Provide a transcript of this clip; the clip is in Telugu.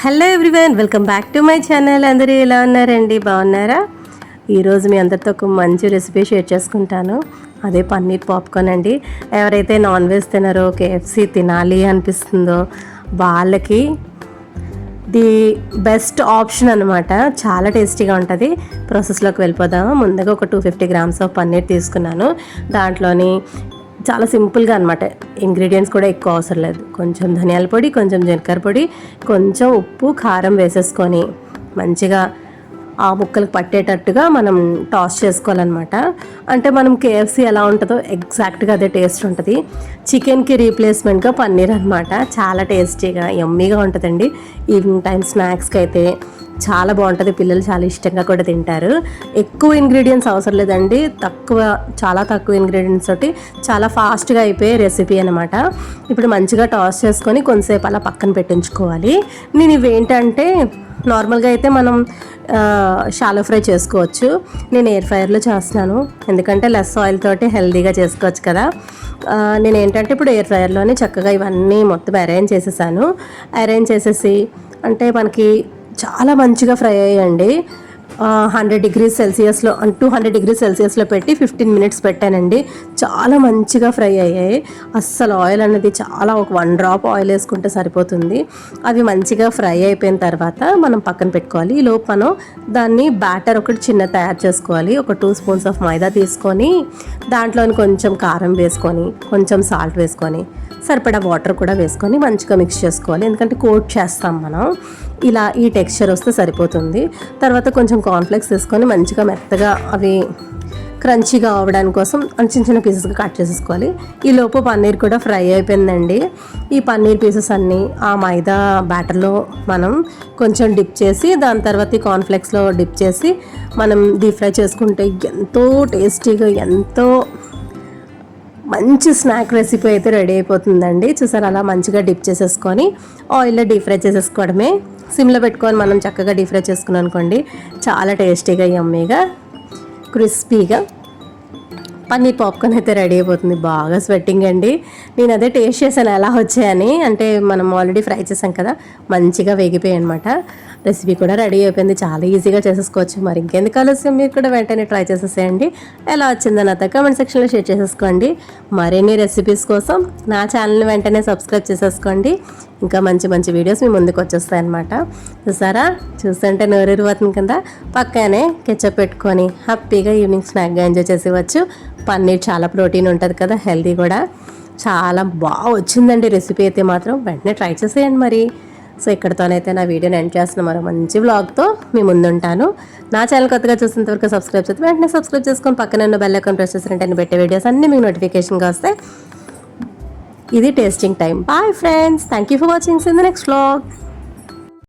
Hello everyone, welcome back to my channel. అందరూ ఎలా ఉన్నారండి? బాగున్నారా? ఈరోజు మీ అందరితో ఒక మంచి రెసిపీ షేర్ చేసుకుంటాను. అదే పన్నీర్ పాప్కార్న్ అండి. ఎవరైతే నాన్ వెజ్ తినారో, కేఎఫ్సీ తినాలి అనిపిస్తుందో వాళ్ళకి ది బెస్ట్ ఆప్షన్ అనమాట. చాలా టేస్టీగా ఉంటుంది. ప్రాసెస్లోకి వెళ్ళిపోదాము. ముందుగా ఒక 250 గ్రామ్స్ ఆఫ్ పన్నీర్ తీసుకున్నాను. దాంట్లోని చాలా సింపుల్గా అనమాట. ఇంగ్రీడియంట్స్ కూడా ఎక్కువ అవసరం లేదు. కొంచెం ధనియాల పొడి, కొంచెం జీలకర్ర పొడి, కొంచెం ఉప్పు, కారం వేసేసుకొని మంచిగా ఆ ముక్కలకు పట్టేటట్టుగా మనం టాస్ చేసుకోవాలన్నమాట. అంటే మనం కేఎఫ్సీ ఎలా ఉంటుందో ఎగ్జాక్ట్గా అదే టేస్ట్ ఉంటుంది. చికెన్కి రీప్లేస్మెంట్గా పన్నీర్ అనమాట. చాలా టేస్టీగా యమ్మీగా ఉంటుందండి. ఈవినింగ్ టైం స్నాక్స్కి అయితే చాలా బాగుంటుంది. పిల్లలు చాలా ఇష్టంగా కూడా తింటారు. ఎక్కువ ఇంగ్రీడియంట్స్ అవసరం లేదండి. చాలా తక్కువ ఇంగ్రీడియంట్స్ తోటి చాలా ఫాస్ట్గా అయిపోయే రెసిపీ అనమాట. ఇప్పుడు మంచిగా టాస్ చేసుకొని కొంతసేపు అలా పక్కన పెట్టించుకోవాలి. నేను ఇవేంటంటే నార్మల్గా అయితే మనం షాలో ఫ్రై చేసుకోవచ్చు. నేను ఎయిర్ ఫ్రైయర్లో చేస్తున్నాను, ఎందుకంటే లెస్ ఆయిల్ తోటి హెల్తీగా చేసుకోవచ్చు కదా. నేను ఏంటంటే ఇప్పుడు ఎయిర్ ఫ్రైయర్లోనే చక్కగా ఇవన్నీ మొత్తం అరేంజ్ చేసేసాను. అరేంజ్ చేసేసి అంటే మనకి చాలా మంచిగా ఫ్రై అయ్యాయండి. 100 degrees Celsiusలో 200 degrees Celsiusలో పెట్టి 15 minutes పెట్టానండి. చాలా మంచిగా ఫ్రై అయ్యాయి. అస్సలు ఆయిల్ అనేది చాలా ఒక 1 drop ఆయిల్ వేసుకుంటే సరిపోతుంది. అవి మంచిగా ఫ్రై అయిపోయిన తర్వాత మనం పక్కన పెట్టుకోవాలి. ఈ లోపు మనం దాన్ని బ్యాటర్ ఒకటి చిన్న తయారు చేసుకోవాలి. ఒక 2 spoons ఆఫ్ మైదా తీసుకొని దాంట్లోని కొంచెం కారం వేసుకొని, కొంచెం సాల్ట్ వేసుకొని, సరిపడా వాటర్ కూడా వేసుకొని మంచిగా మిక్స్ చేసుకోవాలి. ఎందుకంటే కోట్ చేస్తాం మనం. ఇలా ఈ టెక్స్చర్ వస్తే సరిపోతుంది. తర్వాత కొంచెం కార్న్ఫ్లెక్స్ తీసుకొని మంచిగా మెత్తగా అవి క్రంచీగా అవ్వడానికి కోసం చిన్న చిన్న పీసెస్గా కట్ చేసేసుకోవాలి. ఈ లోపు పన్నీర్ కూడా ఫ్రై అయిపోయిందండి. ఈ పన్నీర్ పీసెస్ అన్నీ ఆ మైదా బ్యాటర్లో మనం కొంచెం డిప్ చేసి, దాని తర్వాత ఈ కార్న్ఫ్లెక్స్లో డిప్ చేసి మనం డీప్ ఫ్రై చేసుకుంటే ఎంతో టేస్టీగా, ఎంతో మంచి స్నాక్ రెసిపీ అయితే రెడీ అయిపోతుందండి. చూసారు, అలా మంచిగా డిప్ చేసేసుకొని ఆయిల్లో డీప్ ఫ్రై చేసేసుకోవడమే. సిమ్లో పెట్టుకొని మనం చక్కగా డీప్ ఫ్రై చేసుకున్నాం అనుకోండి, చాలా టేస్టీగా, యమ్మీగా, క్రిస్పీగా పన్నీర్ పాప్కార్న్ అయితే రెడీ అయిపోతుంది. బాగా స్వెట్టింగ్ అండి. నేను అదే టేస్ట్ చేశాను ఎలా వచ్చాయని. అంటే మనం ఆల్రెడీ ఫ్రై చేసాం కదా, మంచిగా వేగిపోయాయి అనమాట. రెసిపీ కూడా రెడీ అయిపోయింది. చాలా ఈజీగా చేసేసుకోవచ్చు. మరి ఇంకెందుకు ఆలస్యం, మీరు కూడా వెంటనే ట్రై చేసేసేయండి. ఎలా వచ్చిందో నాతో కామెంట్ సెక్షన్లో షేర్ చేసేసుకోండి. మరిన్ని రెసిపీస్ కోసం నా ఛానల్ని వెంటనే సబ్స్క్రైబ్ చేసేసుకోండి. ఇంకా మంచి మంచి వీడియోస్ మీ ముందుకు వచ్చేస్తాయి అనమాట. చూసారా, చూస్తుంటే నోరూరిపోతుంది కదా. పక్కనే కెచప్ పెట్టుకొని హ్యాపీగా ఈవినింగ్ స్నాక్గా ఎంజాయ్ చేసేవచ్చు. పన్నీర్ చాలా ప్రోటీన్ ఉంటుంది కదా, హెల్తీ కూడా. చాలా బాగా వచ్చిందండి రెసిపీ అయితే మాత్రం. వెంటనే ట్రై చేసేయండి మరి. సో ఇక్కడితోనైతే నా వీడియోని ఎండ్ చేస్తున్న మరో మంచి వ్లాగ్తో మీ ముందుంటాను. నా ఛానల్ కొత్తగా చూసినంతవరకు సబ్స్క్రైబ్ చేస్తే వెంటనే సబ్స్క్రైబ్ చేసుకొని పక్కన ఉన్న బెల్ ఐకాన్ ప్రెస్ చేసినట్టు నేను పెట్టే వీడియోస్ అన్నీ మీకు నోటిఫికేషన్గా వస్తాయి. ఇది tasting time. Bye friends, thank you for watching. In the next vlog.